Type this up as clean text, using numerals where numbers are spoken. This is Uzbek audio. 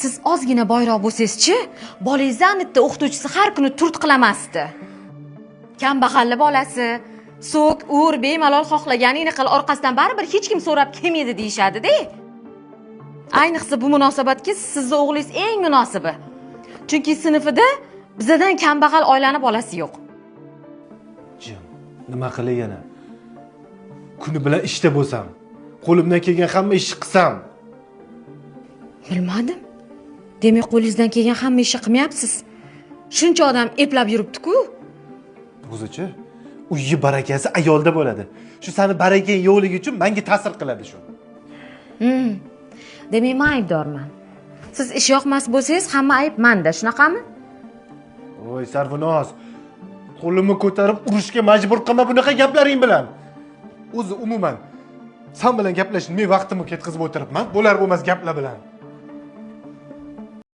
Siz ozgina boyroq bo'lsangiz-chi, bolangizni anitda o'qituvchisi har kuni turт qilamasdi. Kambag'alli bolasi, so'k, ur, bemalol xohlaganingni qil, orqasidan baribir hech kim so'rab kelmaydi deyshadi-da. Ayniqsa bu munosabatga sizning o'g'lingiz eng munosibi. Chunki sinfida bizdan kambag'al oilani bolasi yo'q. Jim, nima qilay yana? Kuni bilan ishda bo'lsam, qo'limdan kelgan hamma ishni qilsam. Bilmadim. Demak, qo'lingizdan kelgan hamma ishni qilmayapsiz. Shuncha odam eplab yuribdi-ku. O'zichi, uyi barakasi ayolda bo'ladi. Shu seni barakang yo'qligi uchun menga ta'sir qiladi shu. Demak, men aybdorman. Siz ish yoqmas bo'lsangiz, hamma ayb menda, shunaqami? Voy, Sarvinoz. Qo'limni ko'tarib urushga majbur qilma bunaqa gaplaring bilan. O'zi umuman sen bilan gaplashib men vaqtimni ketkazib o'tiribman. Bo'lar bo'lmas gaplar bilan.